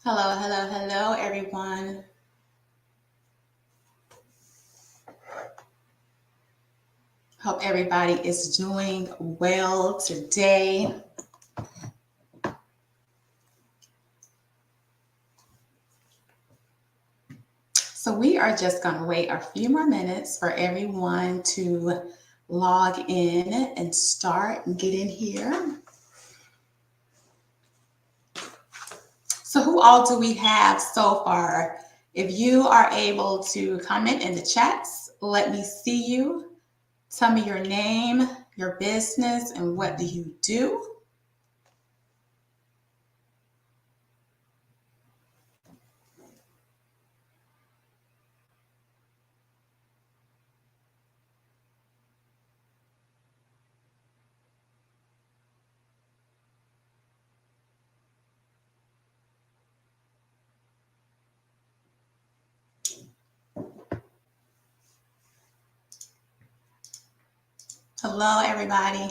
Hello, hello, hello, everyone. Hope everybody is doing well today. So, we are just going to wait a few more minutes for everyone to log in and start and get in here. So, who all do we have so far? If you are able to comment in the chats, let me see you. Tell me your name, your business, and what do you do? Hello, everybody.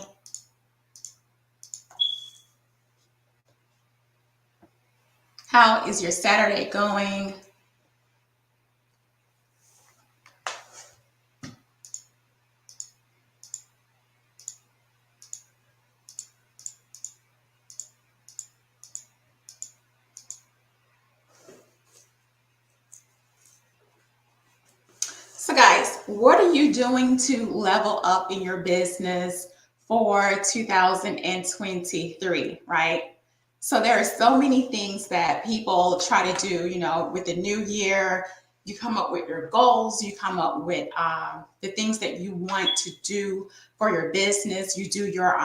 How is your Saturday going? So, guys, what are you doing to level up in your business for 2023, right? So, there are so many things that people try to do, with the new year. You come up with your goals, you come up with the things that you want to do for your business. You do your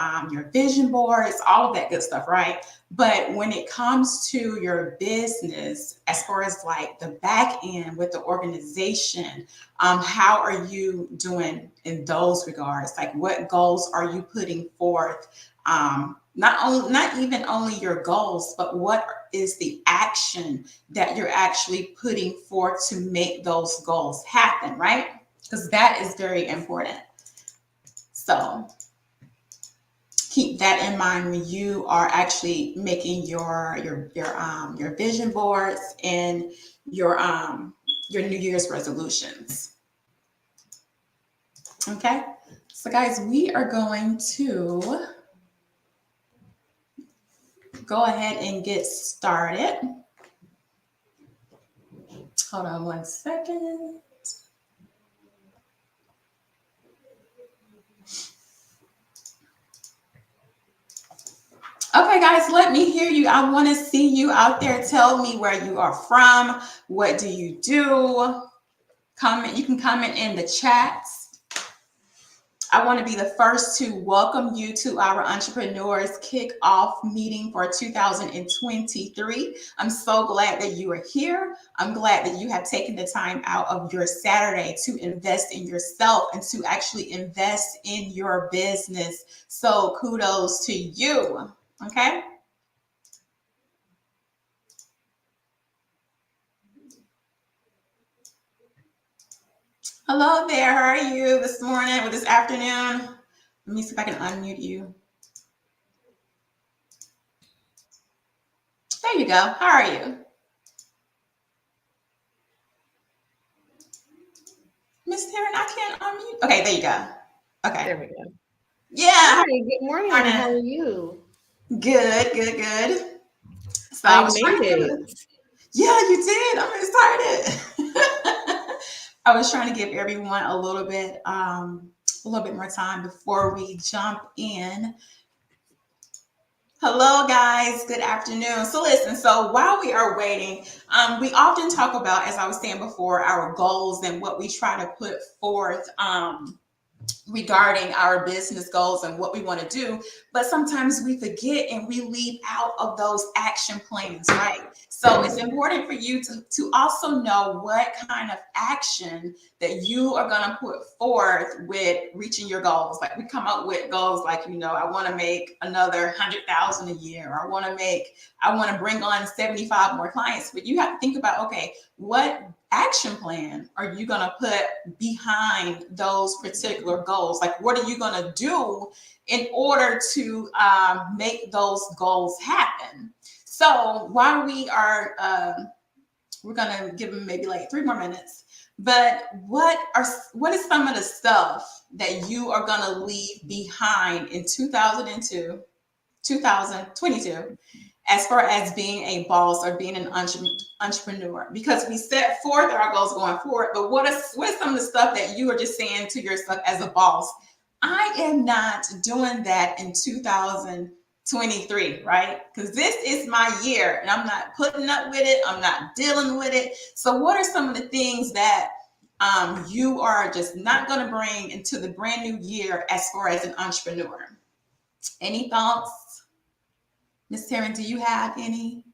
vision boards, all of that good stuff, right? But when it comes to your business, as far as like the back end with the organization, how are you doing in those regards? Like, what goals are you putting forth? Not even only your goals, but what is the action that you're actually putting forth to make those goals happen, right? Because that is very important. So keep that in mind when you are actually making your vision boards and your New Year's resolutions. Okay, so guys, we are going to go ahead and get started. Hold on one second. Okay, guys, let me hear you. I want to see you out there. Tell me where you are from. What do you do? Comment. You can comment in the chats. I want to be the first to welcome you to our Entrepreneurs Kickoff meeting for 2023. I'm so glad that you are here. I'm glad that you have taken the time out of your Saturday to invest in yourself and to actually invest in your business. So kudos to you. Okay. Hello there. How are you this morning or this afternoon? Let me see if I can unmute you. There you go. How are you? Miss Taryn, I can't unmute. Okay, there you go. Okay. There we go. Yeah. Hi, good morning. How are you? Good, good, good. So I I was trying made to give it. it. Yeah, you did. I'm excited. I was trying to give everyone a little bit more time before we jump in. Hello, guys. Good afternoon. So, listen. So, while we are waiting, we often talk about, as I was saying before, our goals and what we try to put forth. Regarding our business goals and what we want to do, but sometimes we forget and we leave out of those action plans, right? So it's important for you to also know what kind of action that you are going to put forth with reaching your goals. Like, we come up with goals like, I want to make another 100,000 a year, or I want to bring on 75 more clients. But you have to think about, okay, what action plan are you going to put behind those particular goals goals. Like, what are you going to do in order to make those goals happen? So while we're going to give them maybe like 3 more minutes. But what is some of the stuff that you are going to leave behind in 2022, as far as being a boss or being an entrepreneur? Because we set forth our goals going forward, but what is some of the stuff that you are just saying to yourself as a boss? I am not doing that in 2023, right? Because this is my year and I'm not putting up with it. I'm not dealing with it. So, what are some of the things that you are just not going to bring into the brand new year as far as an entrepreneur? Any thoughts? Miss Taryn, do you have any?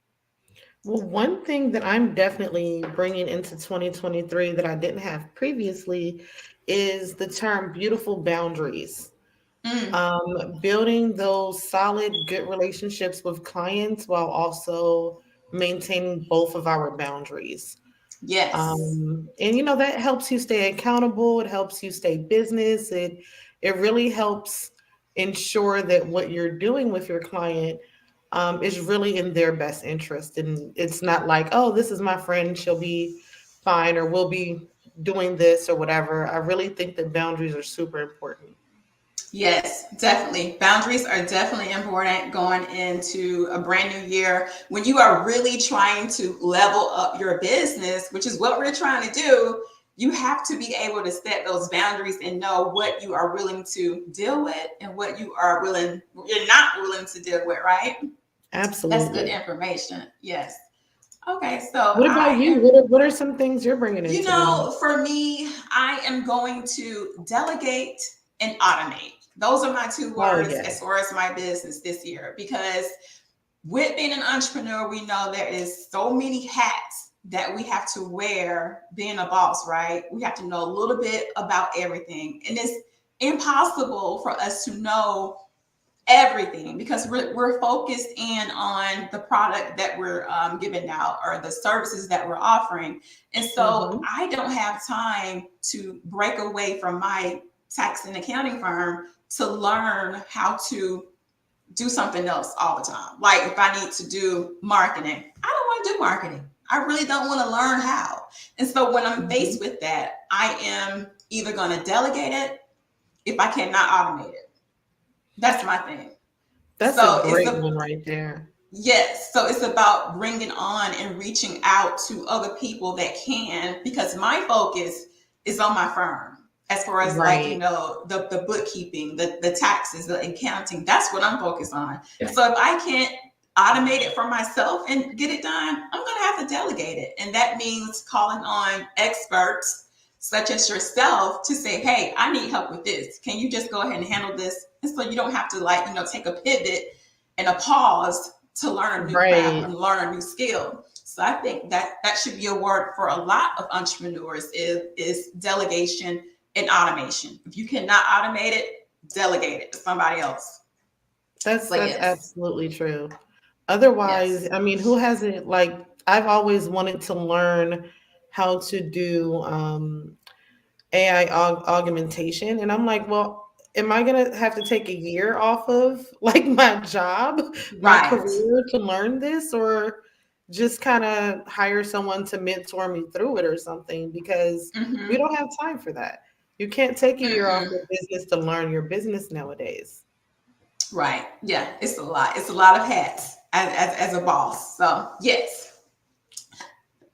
Well, one thing that I'm definitely bringing into 2023 that I didn't have previously is the term beautiful boundaries. Mm, Building those solid, good relationships with clients while also maintaining both of our boundaries. yes. And that helps you stay accountable. It helps you stay business. It really helps ensure that what you're doing with your client is really in their best interest. And it's not like, oh, this is my friend, she'll be fine, or we'll be doing this or whatever. I really think that boundaries are super important. Yes, definitely. Boundaries are definitely important going into a brand new year when you are really trying to level up your business, which is what we're trying to do. You have to be able to set those boundaries and know what you are willing to deal with and what you're not willing to deal with, right? That's good Absolutely. information. Yes. Okay, so What about I you? am, What are some things you're bringing into the new? for me, I am going to delegate and automate. Those are my two Oh, words yeah. as far as my business this year, because with being an entrepreneur, we know there is so many hats that we have to wear being a boss, right? We have to know a little bit about everything. And it's impossible for us to know everything because we're focused in on the product that we're giving out or the services that we're offering. And so Hmm. I don't have time to break away from my tax and accounting firm to learn how to do something else all the time. Like if I need to do marketing, I don't want to do marketing. I really don't want to learn how. And so when I'm Hmm. faced with that, I am either going to delegate it if I cannot automate it. That's my thing. That's a So it's great a one right there. yes. So it's about bringing on and reaching out to other people that can, because my focus is on my firm as far as like, Right. the bookkeeping, the taxes, the accounting. That's what I'm focused on. So if I can't automate it for myself and get it done, I'm going to have to delegate it. And that means calling on experts such as yourself to say, hey, I need help with this. Can you just go ahead and handle this? And so you don't have to like, take a pivot and a pause to learn a new craft Right. and learn a new skill. So I think that should be a word for a lot of entrepreneurs is delegation and automation. If you cannot automate it, delegate it to somebody else. That's So that's yes, absolutely true. Otherwise, yes, I mean, who hasn't, like, I've always wanted to learn how to do AI augmentation, and I'm like, well, am I gonna have to take a year off of like my job, my right. career to learn this, or just kind of hire someone to mentor me through it or something? Because we Mm-hmm. don't have time for that. You can't take a year off Mm-mm. your business to learn your business nowadays. Right. Yeah, it's a lot. It's a lot of hats as a boss. So yes.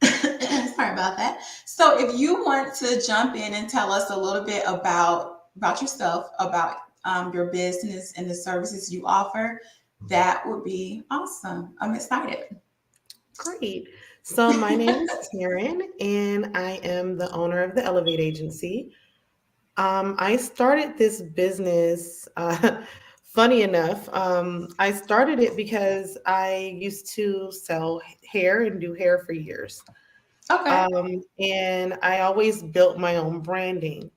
Sorry about that. So if you want to jump in and tell us a little bit about yourself, about your business and the services you offer, that would be awesome. I'm excited. Great. So my name is Taryn, and I am the owner of the Elevate Agency. I started this business. Funny enough, I started it because I used to sell hair and do hair for years. Okay. And I always built my own branding.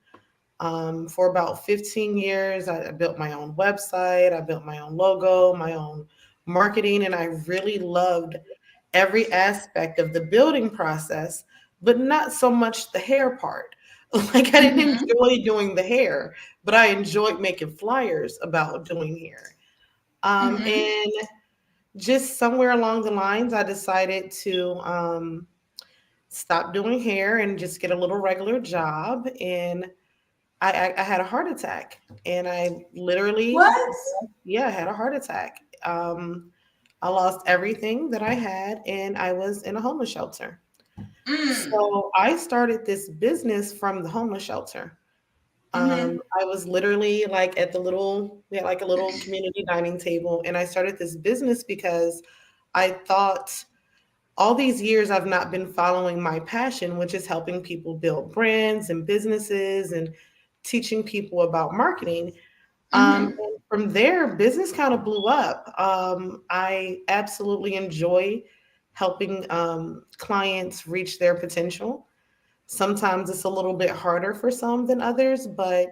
For about 15 years, I built my own website, I built my own logo, my own marketing, and I really loved every aspect of the building process, but not so much the hair part. Like I didn't Mm-hmm. enjoy doing the hair, but I enjoyed making flyers about doing hair. Mm-hmm. And just somewhere along the lines, I decided to stop doing hair and just get a little regular job. And I had a heart attack, and I literally, What? yeah, I had a heart attack. I lost everything that I had, and I was in a homeless shelter. Mm. So I started this business from the homeless shelter. Mm-hmm. I was literally like at the little, we had like a little community dining table, and I started this business because I thought all these years I've not been following my passion, which is helping people build brands and businesses and teaching people about marketing. Mm-hmm. And from there, business kind of blew up. I absolutely enjoy helping clients reach their potential. Sometimes it's a little bit harder for some than others, but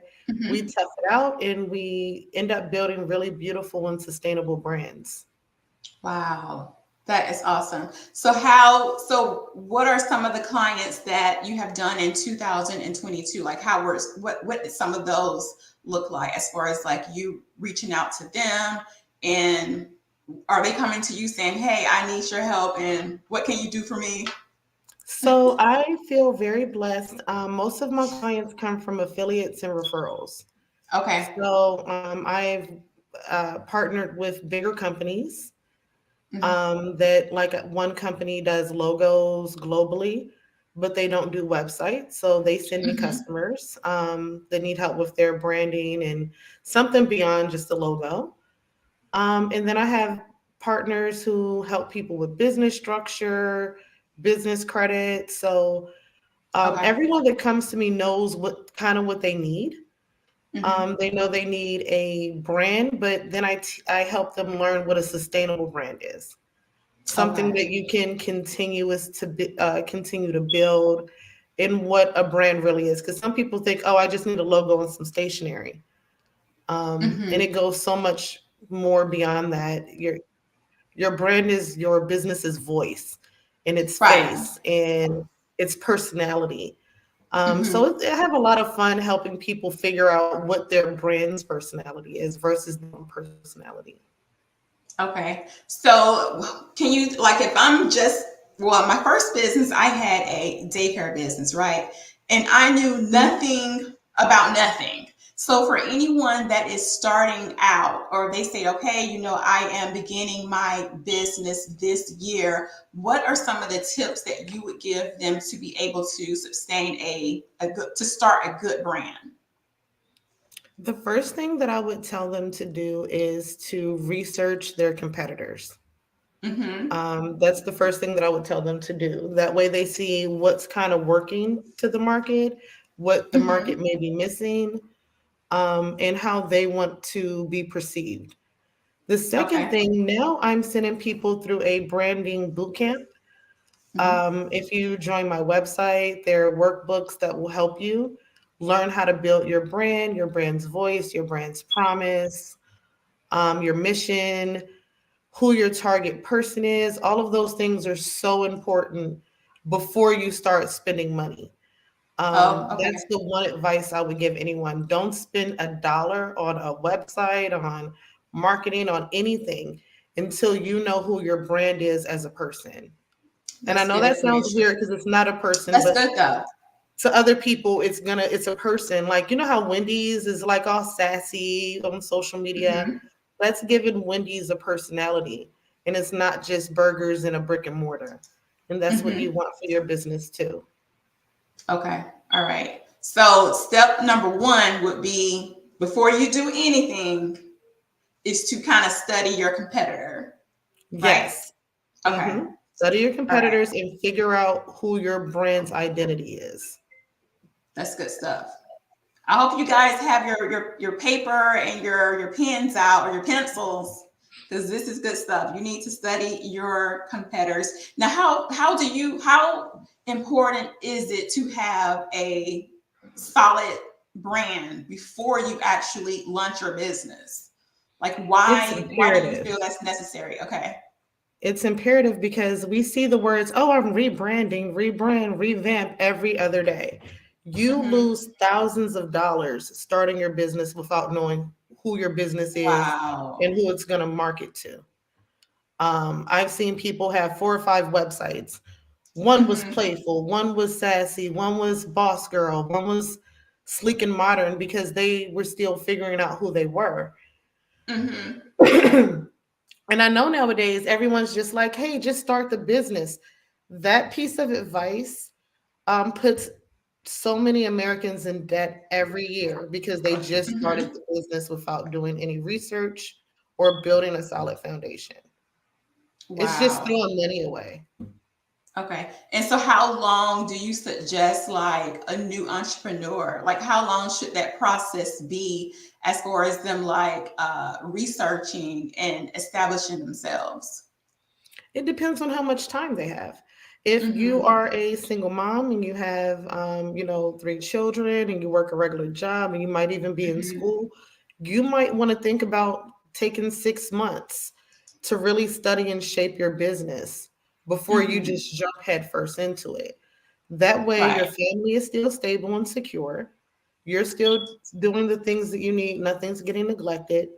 we Mm-hmm. tough it out and we end up building really beautiful and sustainable brands. Wow. That is awesome. So what are some of the clients that you have done in 2022? Like what did some of those look like as far as like you reaching out to them, and are they coming to you saying, "Hey, I need your help and what can you do for me?" So I feel very blessed. Most of my clients come from affiliates and referrals. Okay. So I've partnered with bigger companies Mm-hmm. that, like one company does logos globally, but they don't do websites. So they send me Mm-hmm. customers that need help with their branding and something beyond just the logo. And then I have partners who help people with business structure, business credit. So Okay. everyone that comes to me knows what kind of what they need. Mm-hmm. They know they need a brand, but then I help them learn what a sustainable brand is. Something Okay. that you can continue to build, and what a brand really is. Because some people think, oh, I just need a logo and some stationery, and Mm-hmm. it goes so much more beyond that. Your brand is your business's voice and its Right. face and its personality. Mm-hmm. I have a lot of fun helping people figure out what their brand's personality is versus their own personality. Okay. So, can you, like, if I'm just, well, my first business, I had a daycare business, right? And I knew Mhm. nothing about nothing. So, for anyone that is starting out, or they say, okay, I am beginning my business this year, what are some of the tips that you would give them to be able to sustain to start a good brand? The first thing that I would tell them to do is to research their competitors. Mm-hmm. That's the first thing that I would tell them to do. That way they see what's kind of working to the market, what the Mm-hmm. market may be missing, and how they want to be perceived. The second Okay. thing, now I'm sending people through a branding boot camp. Mm-hmm. If you join my website, there are workbooks that will help you learn how to build your brand, your brand's voice, your brand's promise, your mission, who your target person is. All of those things are so important before you start spending money. Oh, That's okay. the one advice I would give anyone. Don't spend a dollar on a website, on marketing, on anything until you know who your brand is as a person. And I That's know good that sounds information. weird because it's not a person, That's but good though. to other people, it's a person. Like, you know how Wendy's is like all sassy on social media? Hmm. That's giving Wendy's a personality. And it's not just burgers and a brick and mortar. And that's what you Hmm. want for your business too. Okay. All right. So step number one would be, before you do anything, is to kind of study your competitor, right? Yes. Okay. Study your All right. competitors and figure out who your brand's identity is. That's good stuff. I hope you guys have your paper and your pens out, or your pencils, because this is good stuff. You need to study your competitors. Now, how important is it to have a solid brand before you actually launch your business? Like, It's why do you imperative. feel that's necessary? Okay. It's imperative because we see the words, oh, I'm rebranding, rebrand, revamp every other day. You Mm-hmm. lose thousands of dollars starting your business without knowing who your business is and Wow. who it's going to market to. I've seen people have 4 or 5 websites. One was Mm-hmm. playful, one was sassy, one was boss girl, one was sleek and modern because they were still figuring out who they were. Mm-hmm. And I know nowadays everyone's just like, hey, just start the business. That piece of advice puts so many Americans in debt every year because they just started Mm-hmm. the business without doing any research or building a solid foundation. It's just Wow. throwing money away. Okay. And so how long do you suggest like a new entrepreneur? Like how long should that process be as far as them like researching and establishing themselves? It depends on how much time they have. If you Mm-hmm. are a single mom and you have, 3 children and you work a regular job and you might even be in Mm-hmm. school, you might want to think about taking 6 months to really study and shape your business before you Mm-hmm. just jump headfirst into it. That way, Right. your family is still stable and secure. You're still doing the things that you need, nothing's getting neglected,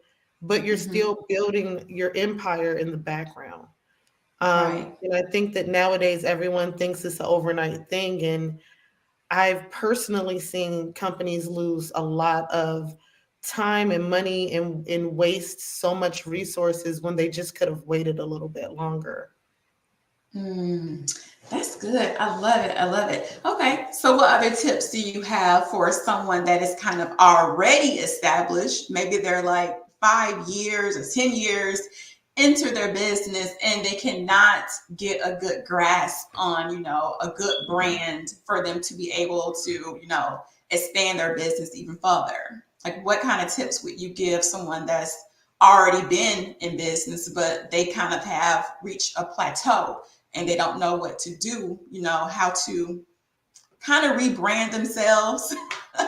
but you're Mm-hmm. still building your empire in the background. Right. And I think that nowadays everyone thinks it's an overnight thing. And I've personally seen companies lose a lot of time and money and waste so much resources when they just could have waited a little bit longer. Mm, that's good. I love it. I love it. Okay. So, what other tips do you have for someone that is kind of already established? Maybe they're like 5 years or 10 years into their business and they cannot get a good grasp on, a good brand for them to be able to, expand their business even further. Like, what kind of tips would you give someone that's already been in business, but they kind of have reached a plateau? And they don't know what to do, how to kind of rebrand themselves.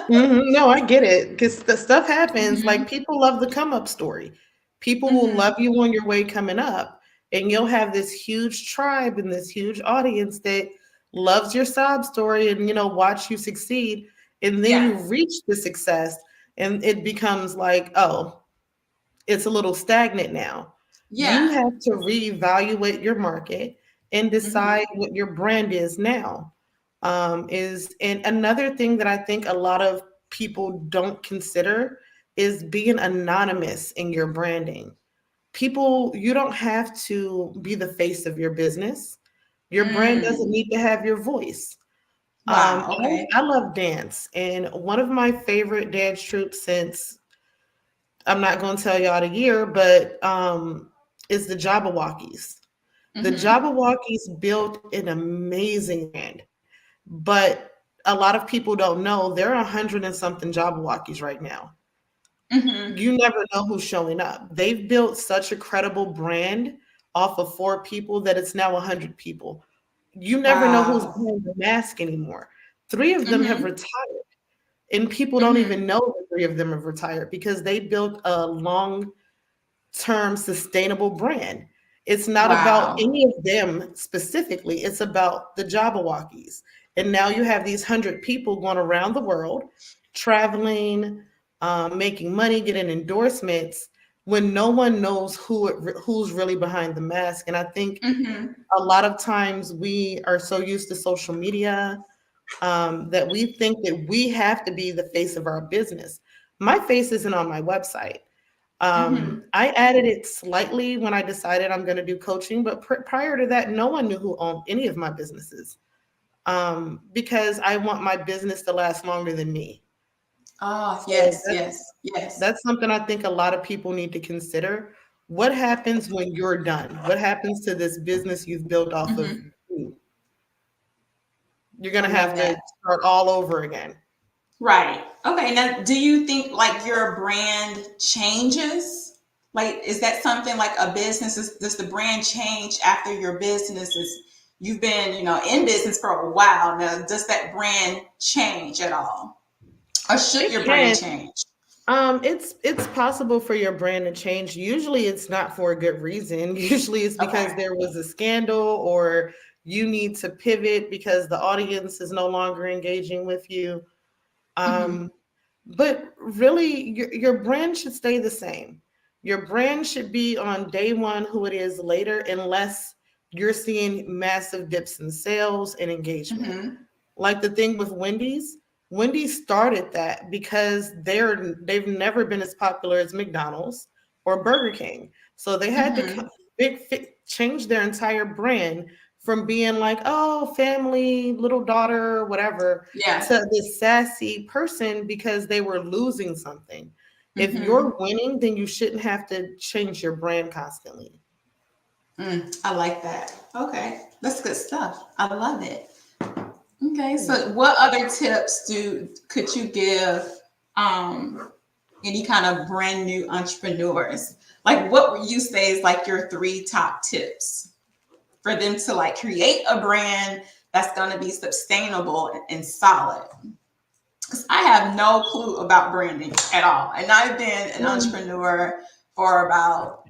No, I get it because the stuff happens. Hmm. Like people love the come up story. People will love Hmm. you on your way coming up, and you'll have this huge tribe and this huge audience that loves your sob story and watch you succeed. And then you Yes. reach the success, and it becomes like, oh, it's a little stagnant now. You Yeah. have to reevaluate your market and Hmm. decide what your brand is now. Is and another thing that I think a lot of people don't consider is being anonymous in your branding. People, you don't have to be the face of your business. Your brand doesn't Mm. need to have your voice. Wow. Okay. I love dance, and one of my favorite dance troupes since I'm not going to tell y'all the year, but it's the Jabberwockies. The Hmm. Jabberwockies built an amazing brand, but a lot of people don't know there are 100 and something Jabberwockies right now. Hmm. You never know who's showing up. They've built such a credible brand off of 4 people that it's now 100 people. You never know who's Wow. behind the mask anymore. 3 of them have Hmm. retired, and people don't Hmm. even know that 3 of them have retired because they built a long term sustainable brand. It's not about Wow. any of them specifically, it's about the Jabberwockies. And now you have these 100 people going around the world, traveling, making money, getting endorsements when no one knows who's really behind the mask. And I think Hmm. a lot of times we are so used to social media that we think that we have to be the face of our business. My face isn't on my website. Hmm. I added it slightly when I decided I'm going to do coaching, but prior to that, no one knew who owned any of my businesses because I want my business to last longer than me. Oh, So yes, yes, yes. that's something I think a lot of people need to consider. What happens when you're done? What happens to this business you've built off of Hmm. you? You're going I to have love to that. start all over again. Right. Okay. Now, do you think like your brand changes? Like, is that something like a business? Does the brand change after your business is you've been, in business for a while now? Does that brand change at all, or should It your brand can. change? It's possible for your brand to change. Usually it's not for a good reason. Usually it's because Okay. there was a scandal or you need to pivot because the audience is no longer engaging with you. Mm-hmm. But really, your brand should stay the same. Your brand should be on day one who it is later, unless you're seeing massive dips in sales and engagement. Mm-hmm. Like the thing with Wendy's. Wendy's started that because they've never been as popular as McDonald's or Burger King. So they had to Mm-hmm. change their entire brand from being like, oh, family, little daughter, whatever, Yeah. to this sassy person because they were losing something. If Mm-hmm. you're winning, then you shouldn't have to change your brand constantly. I like that. Okay, that's good stuff. I love it. Okay, Yeah. so what other tips do could you give um, any kind of brand new entrepreneurs? Like, what would you say is like your three top tips for them to like create a brand that's going to be sustainable and solid? Because I have no clue about branding at all, and I've been an Um, entrepreneur for about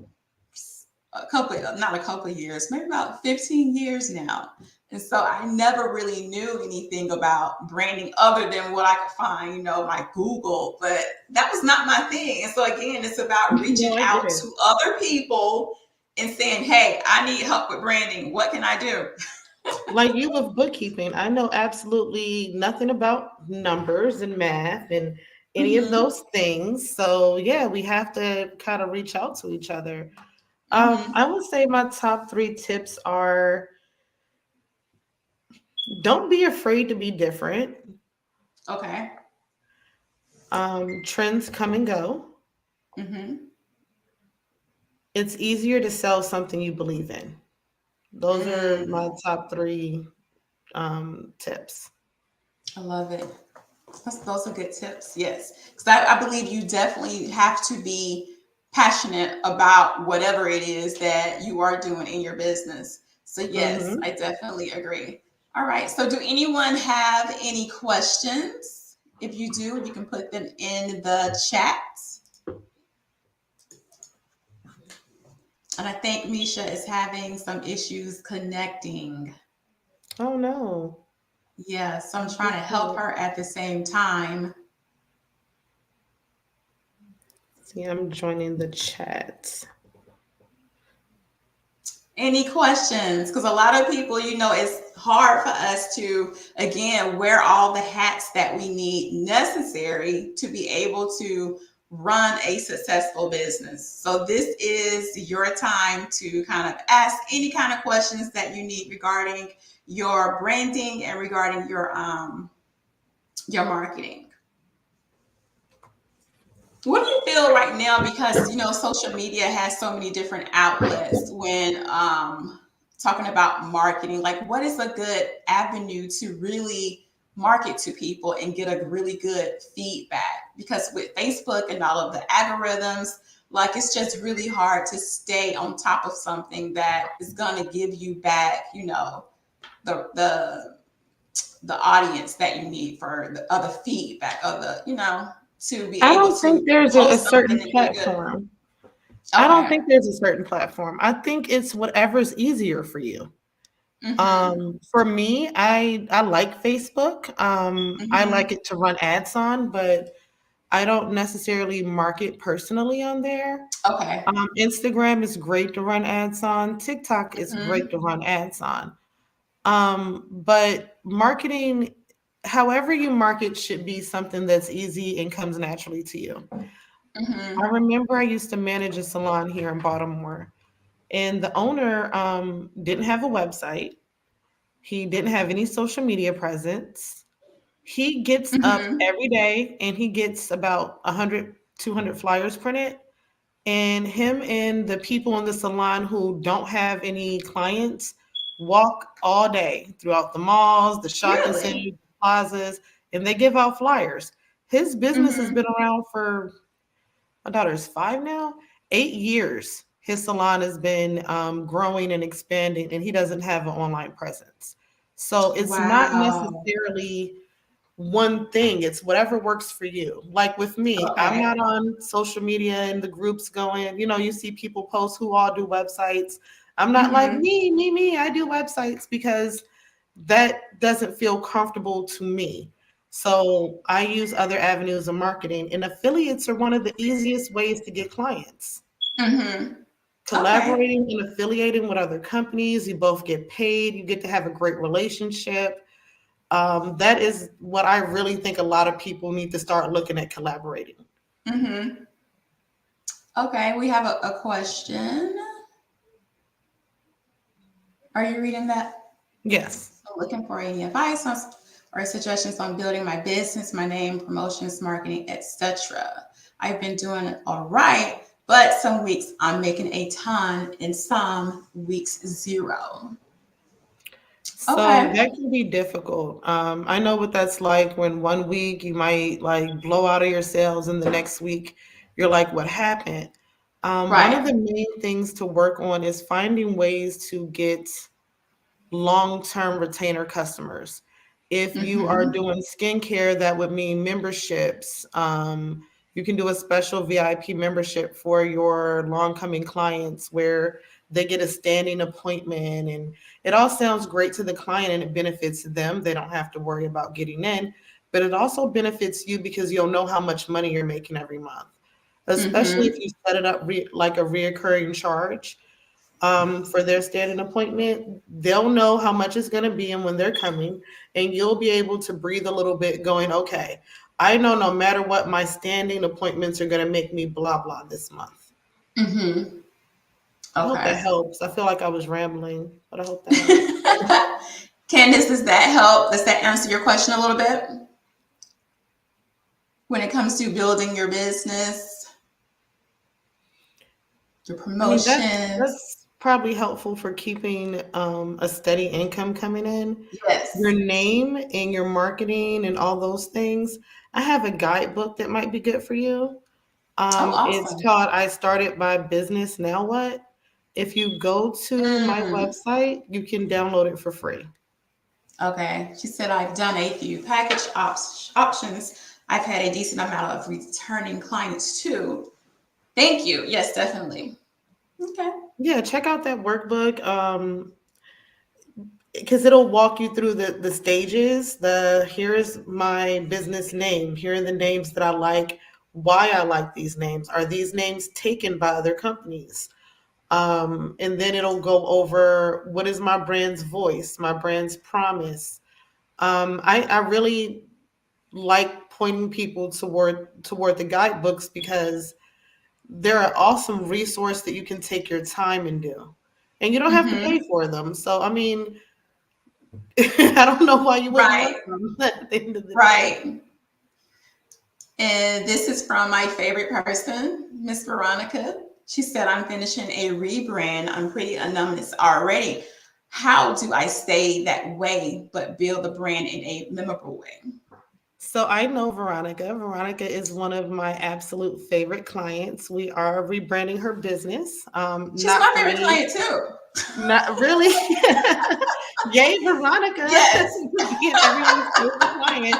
not a couple of years, maybe about 15 years now. And so I never really knew anything about branding other than what I could find, like Google, but that was not my thing. And so again, it's about reaching no, I get out it. to other people and saying, hey, I need help with branding. What can I do? Like you with bookkeeping, I know absolutely nothing about numbers and math and any of Mm-hmm. those things. So yeah, we have to kind of reach out to each other. Mm-hmm. I would say my top three tips are: don't be afraid to be different. Okay. Trends come and go. Mm-hmm. It's easier to sell something you believe in. Those are my Mm, top three tips. I love it. Those are good tips. Yes. Because I believe you definitely have to be passionate about whatever it is that you are doing in your business. So, yes, Hmm. I definitely agree. All right. So, do anyone have any questions? If you do, you can put them in the chat. And I think Misha is having some issues connecting. Oh no. Yeah. So, I'm trying to help her at the same time. See, I'm joining the chat. Any questions? Because a lot of people, it's hard for us to, again, wear all the hats that we need necessary to be able to run a successful business. So, this is your time to kind of ask any kind of questions that you need regarding your branding and regarding your marketing. What do you feel right now? Because social media has so many different outlets. When talking about marketing, like what is a good avenue to really market to people and get a really good feedback? Because with Facebook and all of the algorithms, like it's just really hard to stay on top of something that is going to give you back, the the audience that you need for the other feedback of to be I able don't to think there's a post something certain and get good. platform. I don't Okay. think there's a certain platform. I think it's whatever's easier for you. Mm-hmm. For me, I like Facebook. I Mm-hmm. like it to run ads on, but I don't necessarily market personally on there. Okay. Instagram is great to run ads on. TikTok is great Mm-hmm. to run ads on. But marketing, however you market, should be something that's easy and comes naturally to you. I Mm-hmm. remember I used to manage a salon here in Baltimore, and the owner didn't have a website. He didn't have any social media presence. He gets up Mm-hmm. every day and he gets about 100, 200 flyers printed. And him and the people in the salon who don't have any clients walk all day throughout the malls, the shopping Really? centers, plazas, and they give out flyers. His business has Mm-hmm. been around for, my daughter's 5 now, 8 years. His salon has been growing and expanding, and he doesn't have an online presence. So it's not Wow. necessarily one thing. It's whatever works for you. Like with me, I'm Okay. not on social media and the groups going, you see people post who all do websites. I'm not like Mm-hmm. me, I do websites because that doesn't feel comfortable to me. So I use other avenues of marketing, and affiliates are one of the easiest ways to get clients. Mm-hmm. Okay. Collaborating and affiliating with other companies, you both get paid, you get to have a great relationship. That is what I really think a lot of people need to start looking at collaborating. Mm-hmm. Okay, we have a question. Are you reading that? Yes. So looking for any advice or suggestions on building my business, my name, promotions, marketing, etc. I've been doing it all right, but some weeks I'm making a ton and some weeks zero. So Okay. that can be difficult. I know what that's like when one week you might like blow out of your sales and the next week you're like, what happened? One of Right. the main things to work on is finding ways to get long-term retainer customers. If you are Mm-hmm. doing skincare, that would mean memberships. You can do a special VIP membership for your long-coming clients where they get a standing appointment, and it all sounds great to the client and it benefits them. They don't have to worry about getting in, but it also benefits you because you'll know how much money you're making every month, especially if Mm-hmm. you set it up like a reoccurring charge for their standing appointment. They'll know how much it's going to be and when they're coming, and you'll be able to breathe a little bit, going, okay, I know no matter what, my standing appointments are going to make me blah, blah this month. Mm-hmm. I hope that Okay. helps. I feel like I was rambling, but I hope that helps. Candace, does that help? Does that answer your question a little bit when it comes to building your business, your I mean, promotions? that's probably helpful for keeping a steady income coming in. Your Yes. name and your marketing and all those things. I have a guidebook that might be good for you. Oh, It's awesome. called I Started My Business Now What. If you go to my Mm. website, you can download it for free. Okay. She said, I've done a few package options. I've had a decent amount of returning clients too. Thank you. Yes, definitely. Okay. Yeah, check out that workbook. Because it'll walk you through the stages. The Here's my business name. Here are the names that I like. Why I like these names. Are these names taken by other companies? And then it'll go over what is my brand's voice, my brand's promise. I really like pointing people toward the guidebooks because they're an awesome resource that you can take your time and do, and you don't have to pay Mm-hmm. for them. So I mean, I don't know why you wouldn't want Right. them at the end of the day. Right. And this is from my favorite person, Miss Veronica. She said, I'm finishing a rebrand. I'm pretty anonymous already. How do I stay that way but build the brand in a memorable way? So I know Veronica. Veronica is one of my absolute favorite clients. We are rebranding her business. She's Not my for favorite me, client too. not really. Yay, Veronica, Yes. being everyone's favorite client.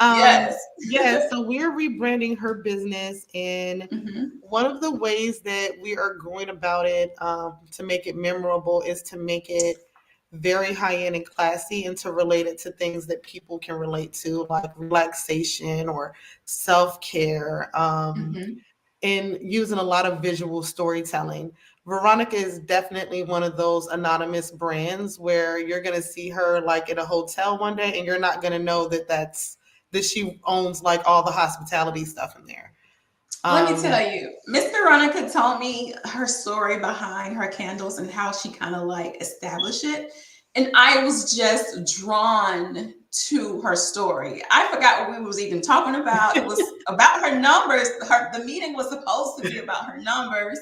Yes. Yeah, so we're rebranding her business, and Mm-hmm. one of the ways that we are going about it to make it memorable is to make it very high end and classy, and to relate it to things that people can relate to, like relaxation or self care. Mm-hmm. And using a lot of visual storytelling. Veronica is definitely one of those anonymous brands where you're going to see her like at a hotel one day and you're not going to know that she owns like all the hospitality stuff in there. Let me Um, tell you, Miss Veronica told me her story behind her candles and how she kind of like established it. And I was just drawn to her story. I forgot what we was even talking about. It was about her numbers. The meeting was supposed to be about her numbers,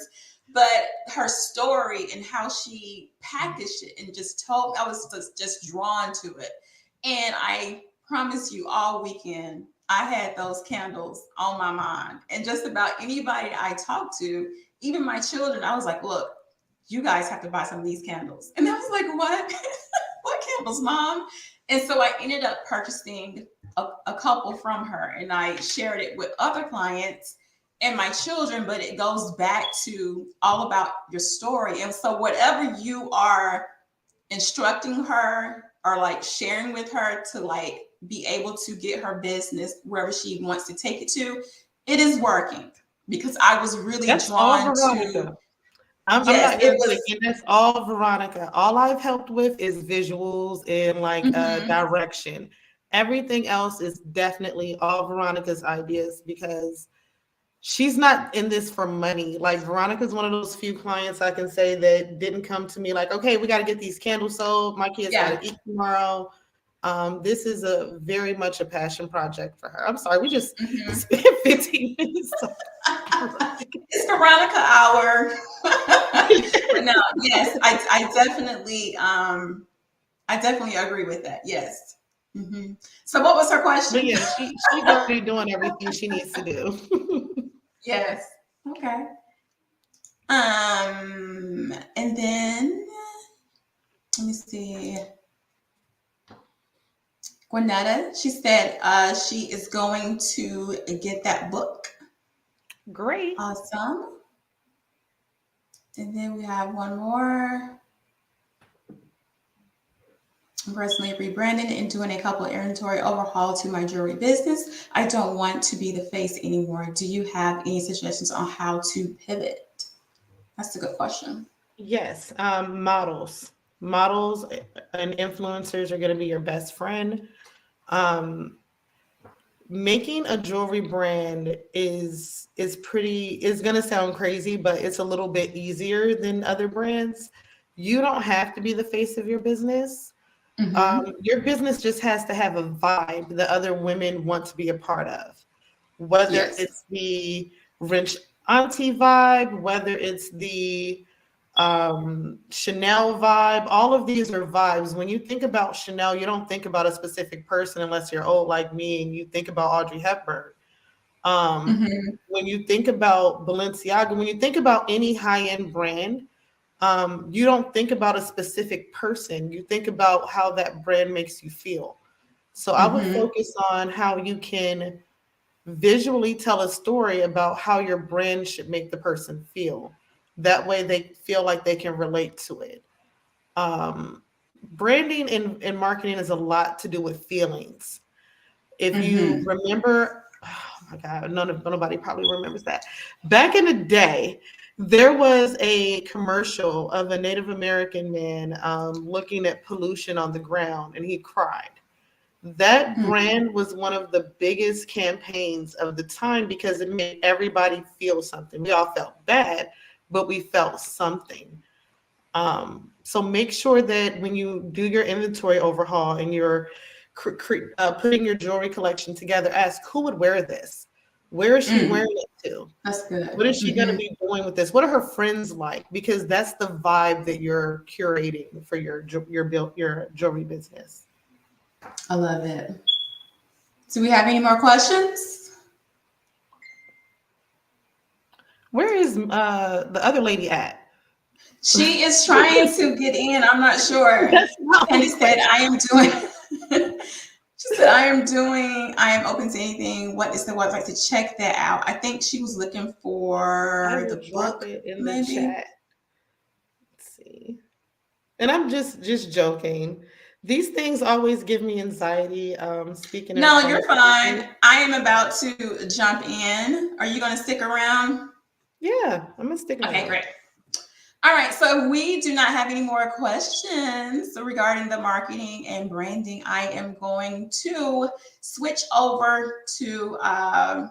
but her story and how she packaged it and just told, I was just drawn to it. And I promise you, all weekend, I had those candles on my mind. And just about anybody I talked to, even my children, I was like, look, you guys have to buy some of these candles. And I was like, what? What candles, mom? And so I ended up purchasing a couple from her and I shared it with other clients and my children, but it goes back to all about your story. And so whatever you are instructing her or like sharing with her to like be able to get her business wherever she wants to take it to, it is working because I was really That's all drawn to, Veronica. I'm yes, not it kidding. was, Again, that's all Veronica. All I've helped with is visuals and like mhm, direction. Everything else is definitely all Veronica's ideas because she's not in this for money. Like Veronica's one of those few clients I can say that didn't come to me like, okay, we got to get these candles sold. My kids got yeah. to eat tomorrow. This is a very much a passion project for her. I'm sorry, we just Mhm. spent 15 minutes talking about Veronica. It's Veronica hour. But no, yes, I definitely agree with that. Yes. Hmm. So what was her But question? yeah, she's already doing everything she needs to do. Yes. Okay. And then let me see. Gwinnetta, she said she is going to get that book. Great. Awesome. And then we have one more. I'm personally rebranding and doing a couple inventory overhaul to my jewelry business. I don't want to be the face anymore. Do you have any suggestions on how to pivot? That's a good question. Yes, models and influencers are going to be your best friend. Um, Making a jewelry brand is going to sound crazy, but it's a little bit easier than other brands. You don't have to be the face of your business. Mm-hmm. Your business just has to have a vibe that other women want to be a part of, whether Yes. it's the rich auntie vibe, whether it's the Chanel vibe. All of these are vibes. When you think about Chanel, you don't think about a specific person unless you're old like me and you think about Audrey Hepburn. Mm-hmm. When you think about Balenciaga, when you think about any high-end brand, you don't think about a specific person. You think about how that brand makes you feel. So I would Mm-hmm. focus on how you can visually tell a story about how your brand should make the person feel. That way they feel like they can relate to it. Branding and marketing is a lot to do with feelings. If you Mm-hmm. remember, oh my God, nobody probably remembers that. Back in the day, there was a commercial of a Native American man looking at pollution on the ground and he cried. That brand was one of the biggest campaigns of the time because it made everybody feel something. We all felt bad, but we felt something. So make sure that when you do your inventory overhaul and you're putting your jewelry collection together, ask who would wear this? Where is she Mm. wearing it to? That's good. What is she going to Mm-hmm. be doing with this? What are her friends like? Because that's the vibe that you're curating for your jewelry business. I love it. Do we have any more questions? Where is the other lady at? She is trying to get in. I'm not sure. That's my Candy only said, question. I am doing. She said, I am open to anything. What is the website to check that out? I think she was looking I for will the drop book, it in the maybe. chat. Let's see. And I'm just joking. These things always give me anxiety. Speaking in No, front you're of fine. people. I am about to jump in. Are you going to stick around? Yeah, I'm gonna stick Okay, around. great. All right, so we do not have any more questions regarding the marketing and branding. I am going to switch over to how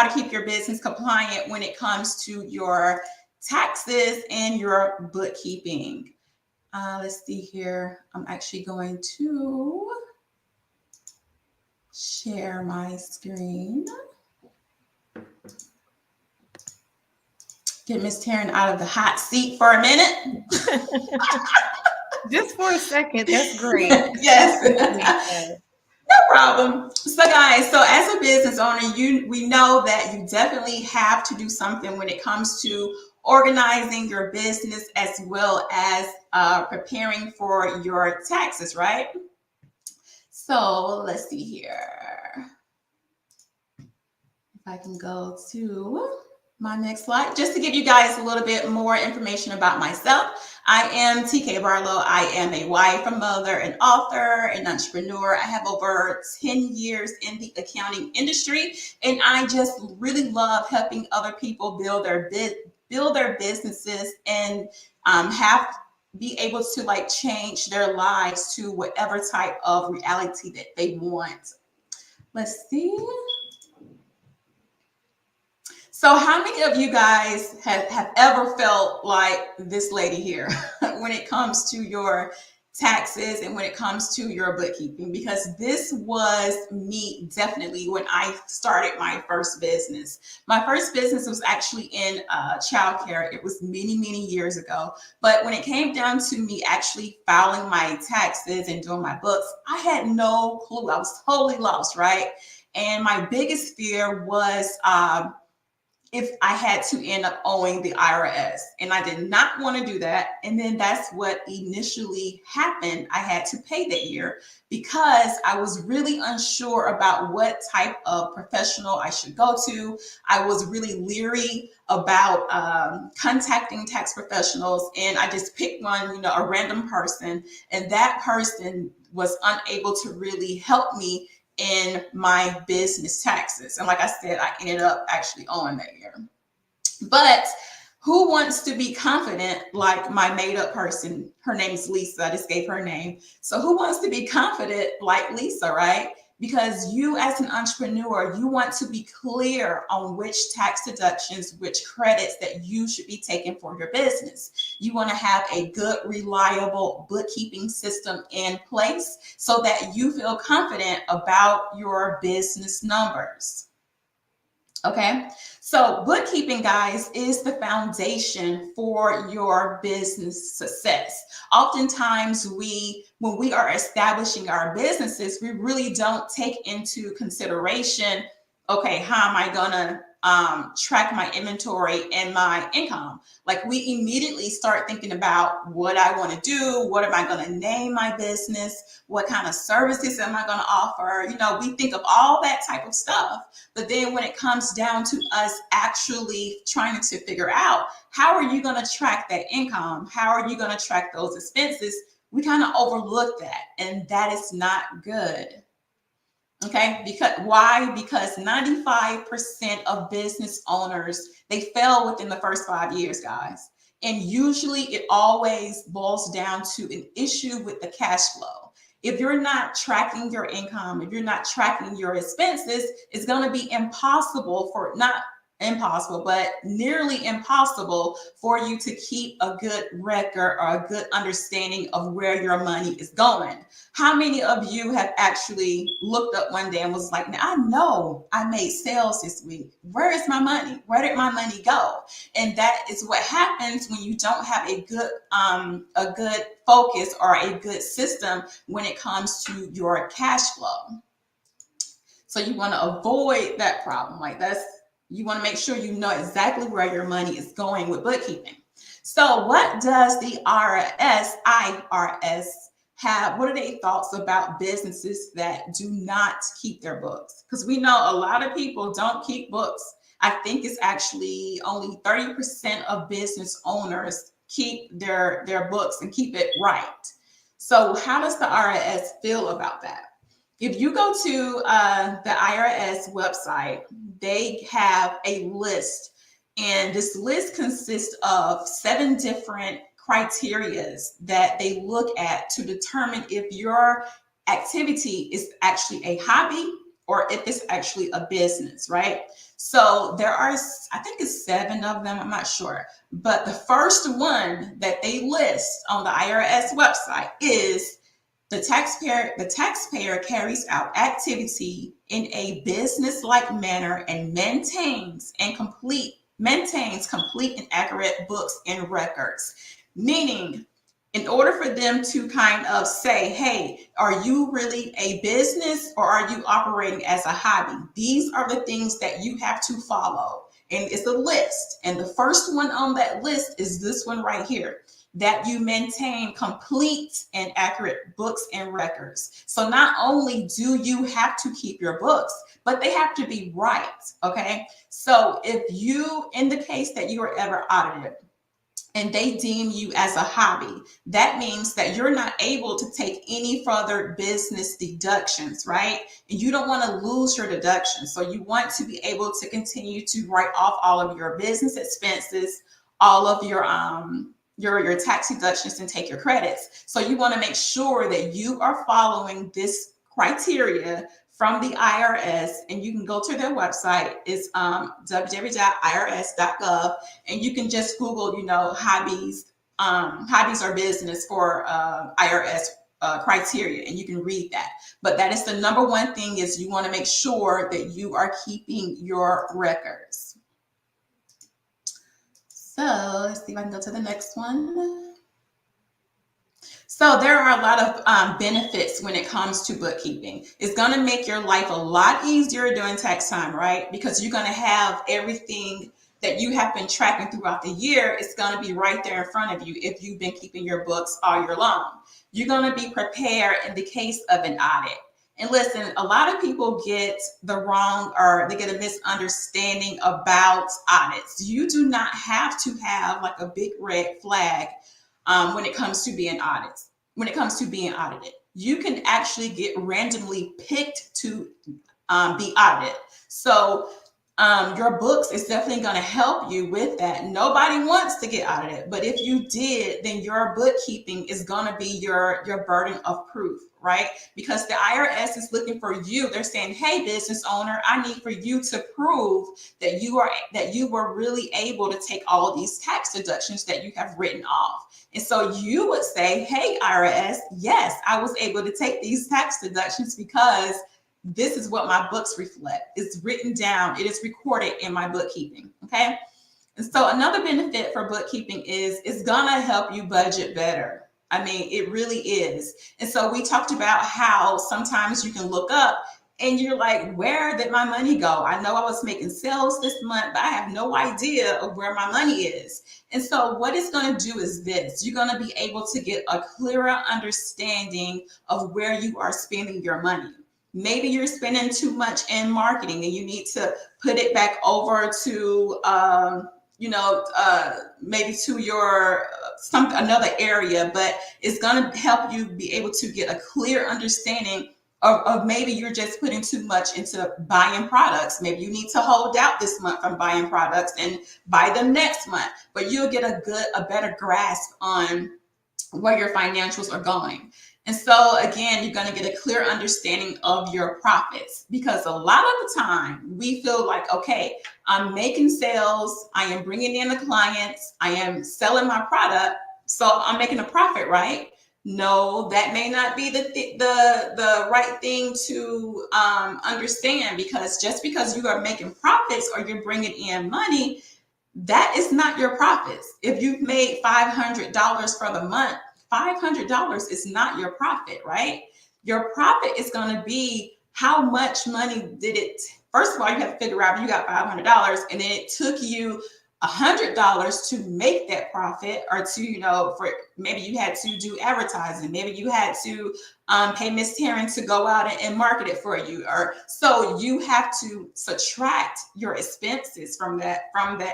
to keep your business compliant when it comes to your taxes and your bookkeeping. Let's see here. I'm actually going to share my screen. Get Miss Taryn out of the hot seat for a minute. Just for a second, that's great. I appreciate Yes. that. No problem. So, guys, so as a business owner, we know that you definitely have to do something when it comes to organizing your business as well as preparing for your taxes, right? So let's see here. If I can go to My next slide, just to give you guys a little bit more information about myself. I am TK Barlow. I am a wife, a mother, an author, an entrepreneur. I have over 10 years in the accounting industry, and I just really love helping other people build their businesses and have be able to like change their lives to whatever type of reality that they want. Let's see. So how many of you guys have ever felt like this lady here when it comes to your taxes and when it comes to your bookkeeping? Because this was me definitely when I started my first business. My first business was actually in childcare. It was many, many years ago. But when it came down to me actually filing my taxes and doing my books, I had no clue. I was totally lost, right? And my biggest fear was if I had to end up owing the IRS. And I did not want to do that. And then that's what initially happened. I had to pay that year because I was really unsure about what type of professional I should go to. I was really leery about contacting tax professionals. And I just picked one, a random person. And that person was unable to really help me in my business taxes. And like I said, I ended up actually owing that year. But who wants to be confident like my made up person? Her name's Lisa. I just gave her name. So who wants to be confident like Lisa, right? Because you as an entrepreneur, you want to be clear on which tax deductions, which credits that you should be taking for your business. You want to have a good, reliable bookkeeping system in place so that you feel confident about your business numbers. Okay, so bookkeeping, guys, is the foundation for your business success. Oftentimes, when we are establishing our businesses, we really don't take into consideration, okay, how am I gonna track my inventory and my income? Like we immediately start thinking about what I want to do, what am I going to name my business, what kind of services am I going to offer? We think of all that type of stuff. But then when it comes down to us actually trying to figure out how are you going to track that income? How are you going to track those expenses? We kind of overlook that, and that is not good. Okay, why? Because 95% of business owners, they fail within the first 5 years, guys. And usually it always boils down to an issue with the cash flow. If you're not tracking your income, if you're not tracking your expenses, it's going to be not impossible, but nearly impossible for you to keep a good record or a good understanding of where your money is going. How many of you have actually looked up one day and was like, now I know I made sales this week. Where is my money? Where did my money go? And that is what happens when you don't have a good focus or a good system when it comes to your cash flow. So you want to avoid that problem. You want to make sure you know exactly where your money is going with bookkeeping. So what does the IRS have? What are their thoughts about businesses that do not keep their books? Because we know a lot of people don't keep books. I think it's actually only 30% of business owners keep their books and keep it right. So how does the IRS feel about that? If you go to the IRS website, they have a list, and this list consists of 7 different criterias that they look at to determine if your activity is actually a hobby or if it's actually a business, right? So there are, I think it's 7 of them, I'm not sure. But the first one that they list on the IRS website is the taxpayer carries out activity in a business-like manner and maintains complete and accurate books and records. Meaning, in order for them to kind of say, hey, are you really a business or are you operating as a hobby? These are the things that you have to follow. And it's a list. And the first one on that list is this one right here. that you maintain complete and accurate books and records. So not only do you have to keep your books, but they have to be right. Okay. So if you, in the case that you are ever audited, and they deem you as a hobby, that means that you're not able to take any further business deductions, right? And you don't want to lose your deductions. So you want to be able to continue to write off all of your business expenses, all of your tax deductions, and take your credits. So you want to make sure that you are following this criteria from the IRS, and you can go to their website. It's www.irs.gov, and you can just Google, hobbies, hobbies or business for IRS criteria, and you can read that. But that is the number one thing, is you want to make sure that you are keeping your records. So let's see if I can go to the next one. So there are a lot of benefits when it comes to bookkeeping. It's going to make your life a lot easier during tax time, right? Because you're going to have everything that you have been tracking throughout the year. It's going to be right there in front of you if you've been keeping your books all year long. You're going to be prepared in the case of an audit. And listen, a lot of people get the wrong, or they get a misunderstanding about audits. You do not have to have like a big red flag when it comes to being audited. You can actually get randomly picked to be audited. So your books is definitely going to help you with that. Nobody wants to get audited, but if you did, then your bookkeeping is going to be your burden of proof, right? Because the IRS is looking for you. They're saying, hey, business owner, I need for you to prove that you were really able to take all of these tax deductions that you have written off. And so you would say, hey, IRS, yes, I was able to take these tax deductions because this is what my books reflect. It's written down. It is recorded in my bookkeeping. Okay. And so another benefit for bookkeeping is it's going to help you budget better. I mean, it really is. And so we talked about how sometimes you can look up and you're like, where did my money go? I know I was making sales this month, but I have no idea of where my money is. And so what it's going to do is this: you're going to be able to get a clearer understanding of where you are spending your money. Maybe you're spending too much in marketing and you need to put it back over to, maybe to your another area, but it's going to help you be able to get a clear understanding of maybe you're just putting too much into buying products. Maybe you need to hold out this month from buying products and buy them next month, but you'll get a better grasp on where your financials are going. And so again, you're going to get a clear understanding of your profits, because a lot of the time we feel like, okay, I'm making sales, I am bringing in the clients, I am selling my product, so I'm making a profit, right? No, that may not be the right thing to understand, because just because you are making profits or you're bringing in money, that is not your profits. If you've made $500 for the month, $500 is not your profit, right? Your profit is going to be how much money did it. First of all, you have to figure out you got $500 and then it took you $100 to make that profit, or to, for maybe you had to do advertising, maybe you had to pay Miss Taryn to go out and market it for you, or so you have to subtract your expenses from that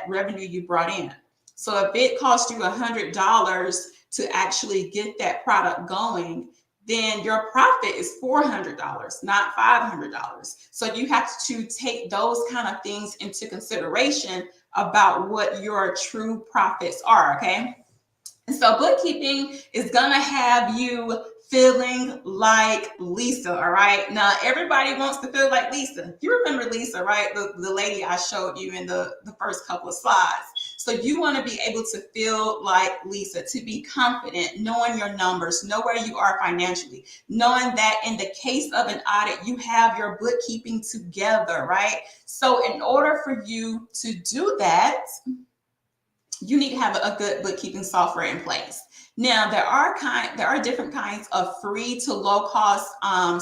revenue you brought in. So if it cost you $100 to actually get that product going, then your profit is $400, not $500. So you have to take those kind of things into consideration about what your true profits are, okay? And so bookkeeping is gonna have you feeling like Lisa, all right? Now, everybody wants to feel like Lisa. You remember Lisa, right? The lady I showed you in the first couple of slides. So you want to be able to feel like Lisa, to be confident, knowing your numbers, know where you are financially, knowing that in the case of an audit, you have your bookkeeping together, right? So in order for you to do that, you need to have a good bookkeeping software in place. Now, there are different kinds of free to low cost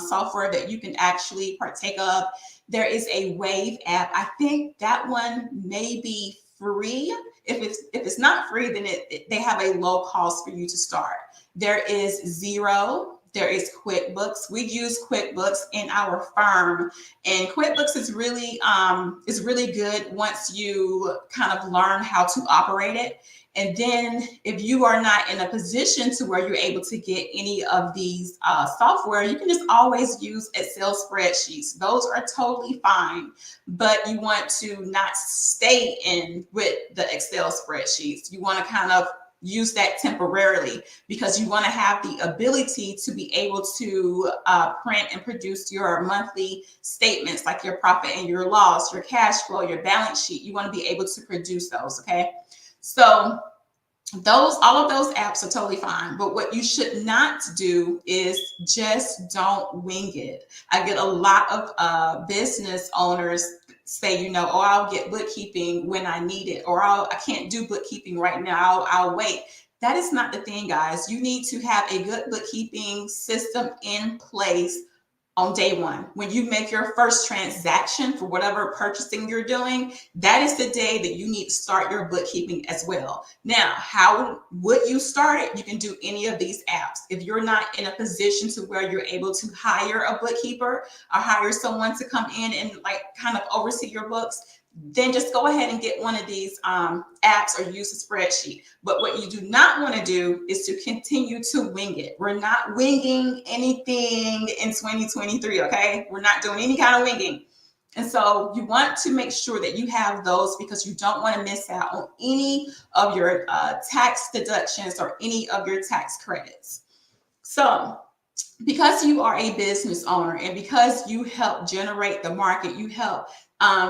software that you can actually partake of. There is a Wave app. I think that one may be free. If it's not free, then they have a low cost for you to start. There is Zero. There is QuickBooks. We use QuickBooks in our firm, and QuickBooks is really good once you kind of learn how to operate it. And then if you are not in a position to where you're able to get any of these software, you can just always use Excel spreadsheets. Those are totally fine, but you want to not stay in with the Excel spreadsheets. You want to kind of use that temporarily, because you want to have the ability to be able to print and produce your monthly statements, like your profit and your loss, your cash flow, your balance sheet. You want to be able to produce those. Okay. So all of those apps are totally fine, but what you should not do is just don't wing it. I get a lot of business owners say, oh, I'll get bookkeeping when I need it, or I can't do bookkeeping right now, I'll wait. That is not the thing, guys. You need to have a good bookkeeping system in place on day one. When you make your first transaction for whatever purchasing you're doing, that is the day that you need to start your bookkeeping as well. Now, how would you start it? You can do any of these apps. If you're not in a position to where you're able to hire a bookkeeper or hire someone to come in and like kind of oversee your books, then just go ahead and get one of these apps or use a spreadsheet. But what you do not want to do is to continue to wing it. We're not winging anything in 2023, okay? We're not doing any kind of winging. And so you want to make sure that you have those, because you don't want to miss out on any of your tax deductions or any of your tax credits. So because you are a business owner and because you help generate the market, you help